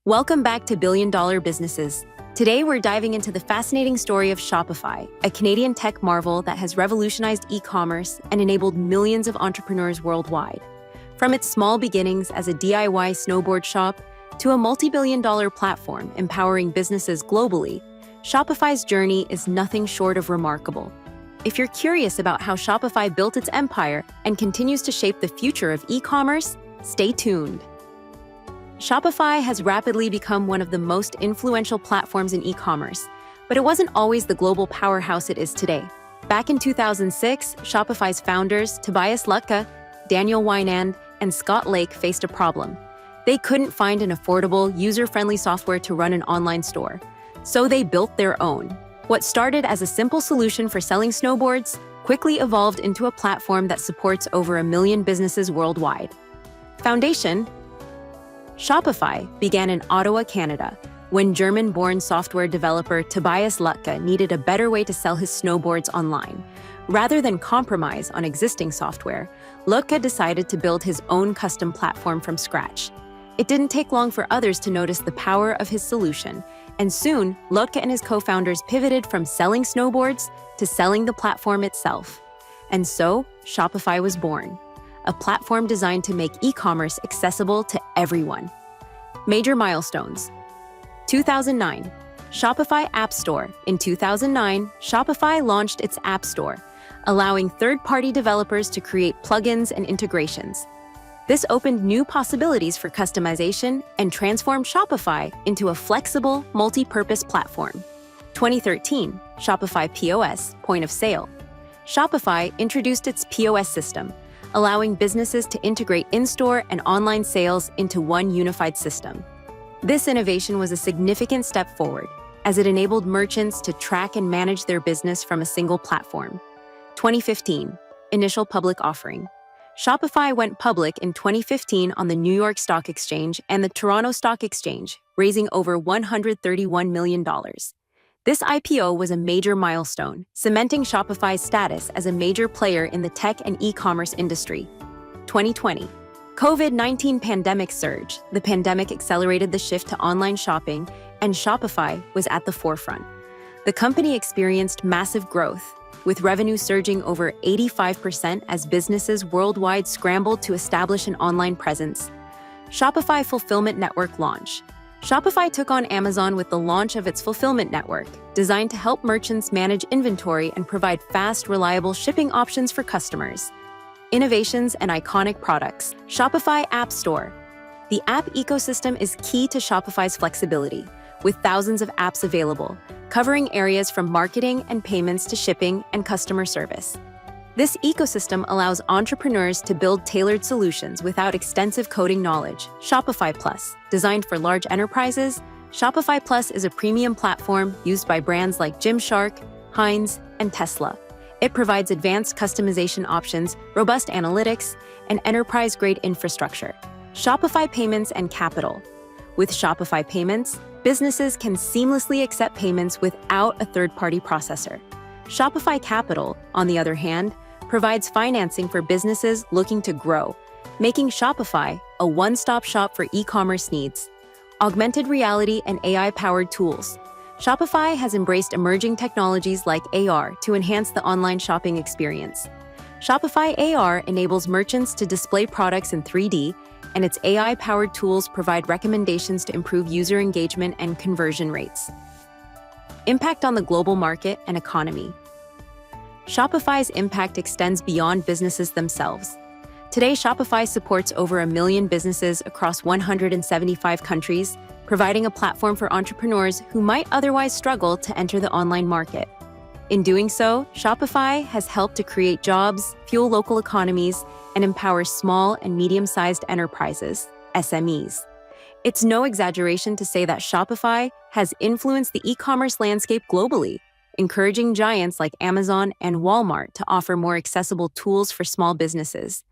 Welcome back to Billion Dollar Businesses. Today, we're diving into the fascinating story of Shopify, a Canadian tech marvel that has revolutionized e-commerce and enabled millions of entrepreneurs worldwide. From its small beginnings as a DIY snowboard shop to a multi-billion-dollar platform empowering businesses globally, Shopify's journey is nothing short of remarkable. If you're curious about how Shopify built its empire and continues to shape the future of e-commerce, stay tuned. Shopify has rapidly become one of the most influential platforms in e-commerce, but it wasn't always the global powerhouse it is today. Back in 2006, Shopify's founders, Tobias Lutke, Daniel Wynand, and Scott Lake faced a problem. They couldn't find an affordable, user-friendly software to run an online store, so they built their own. What started as a simple solution for selling snowboards quickly evolved into a platform that supports over 1 million businesses worldwide. Foundation: Shopify began in Ottawa, Canada, when German-born software developer Tobias Lutke needed a better way to sell his snowboards online. Rather than compromise on existing software, Lutke decided to build his own custom platform from scratch. It didn't take long for others to notice the power of his solution, and soon, Lutke and his co-founders pivoted from selling snowboards to selling the platform itself. And so, Shopify was born, a platform designed to make e-commerce accessible to everyone. Major milestones. 2009, Shopify App Store. In 2009, Shopify launched its App Store, allowing third-party developers to create plugins and integrations. This opened new possibilities for customization and transformed Shopify into a flexible, multi-purpose platform. 2013, Shopify POS, point of sale. Shopify introduced its POS system, allowing businesses to integrate in-store and online sales into one unified system. This innovation was a significant step forward, as it enabled merchants to track and manage their business from a single platform. 2015, initial public offering. Shopify went public in 2015 on the New York Stock Exchange and the Toronto Stock Exchange, raising over $131 million. This IPO was a major milestone, cementing Shopify's status as a major player in the tech and e-commerce industry. 2020, COVID-19 pandemic surge. The pandemic accelerated the shift to online shopping, and Shopify was at the forefront. The company experienced massive growth, with revenue surging over 85% as businesses worldwide scrambled to establish an online presence. Shopify Fulfillment Network launch. Shopify took on Amazon with the launch of its fulfillment network, designed to help merchants manage inventory and provide fast, reliable shipping options for customers. Innovations and iconic products. Shopify App Store. The app ecosystem is key to Shopify's flexibility, with thousands of apps available, covering areas from marketing and payments to shipping and customer service. This ecosystem allows entrepreneurs to build tailored solutions without extensive coding knowledge. Shopify Plus, designed for large enterprises, Shopify Plus is a premium platform used by brands like Gymshark, Heinz, and Tesla. It provides advanced customization options, robust analytics, and enterprise-grade infrastructure. Shopify Payments and Capital. With Shopify Payments, businesses can seamlessly accept payments without a third-party processor. Shopify Capital, on the other hand, provides financing for businesses looking to grow, making Shopify a one-stop shop for e-commerce needs. Augmented reality and AI-powered tools. Shopify has embraced emerging technologies like AR to enhance the online shopping experience. Shopify AR enables merchants to display products in 3D, and its AI-powered tools provide recommendations to improve user engagement and conversion rates. Impact on the global market and economy. Shopify's impact extends beyond businesses themselves. Today, Shopify supports over 1 million businesses across 175 countries, providing a platform for entrepreneurs who might otherwise struggle to enter the online market. In doing so, Shopify has helped to create jobs, fuel local economies, and empower small and medium-sized enterprises, SMEs. It's no exaggeration to say that Shopify has influenced the e-commerce landscape globally, encouraging giants like Amazon and Walmart to offer more accessible tools for small businesses.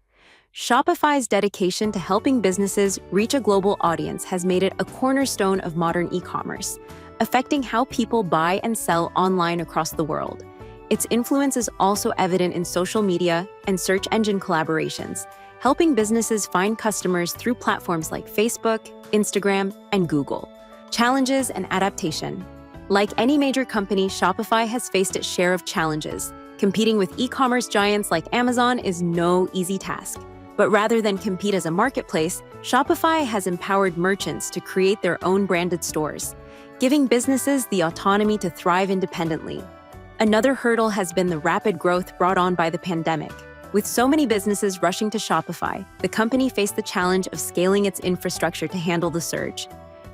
Shopify's dedication to helping businesses reach a global audience has made it a cornerstone of modern e-commerce, affecting how people buy and sell online across the world. Its influence is also evident in social media and search engine collaborations, helping businesses find customers through platforms like Facebook, Instagram, and Google. Challenges and adaptation. Like any major company, Shopify has faced its share of challenges. Competing with e-commerce giants like Amazon is no easy task. But rather than compete as a marketplace, Shopify has empowered merchants to create their own branded stores, giving businesses the autonomy to thrive independently. Another hurdle has been the rapid growth brought on by the pandemic. With so many businesses rushing to Shopify, the company faced the challenge of scaling its infrastructure to handle the surge.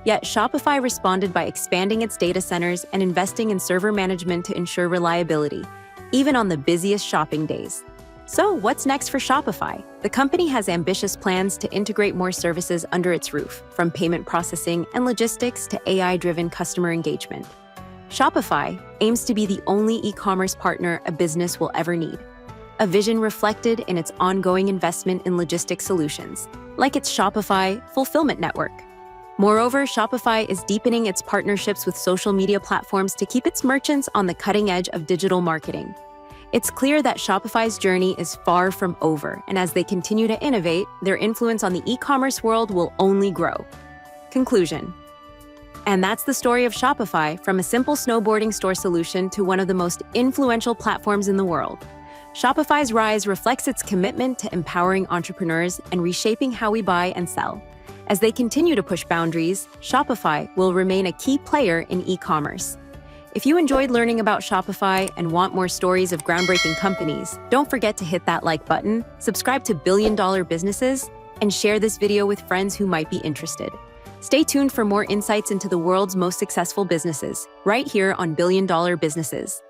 Yet Shopify responded by expanding its data centers and investing in server management to ensure reliability, even on the busiest shopping days. So, what's next for Shopify? The company has ambitious plans to integrate more services under its roof, from payment processing and logistics to AI-driven customer engagement. Shopify aims to be the only e-commerce partner a business will ever need, a vision reflected in its ongoing investment in logistics solutions, like its Shopify Fulfillment Network. Moreover, Shopify is deepening its partnerships with social media platforms to keep its merchants on the cutting edge of digital marketing. It's clear that Shopify's journey is far from over, and as they continue to innovate, their influence on the e-commerce world will only grow. Conclusion. And that's the story of Shopify, from a simple snowboarding store solution to one of the most influential platforms in the world. Shopify's rise reflects its commitment to empowering entrepreneurs and reshaping how we buy and sell. As they continue to push boundaries, Shopify will remain a key player in e-commerce. If you enjoyed learning about Shopify and want more stories of groundbreaking companies, don't forget to hit that like button, subscribe to Billion Dollar Businesses, and share this video with friends who might be interested. Stay tuned for more insights into the world's most successful businesses, right here on Billion Dollar Businesses.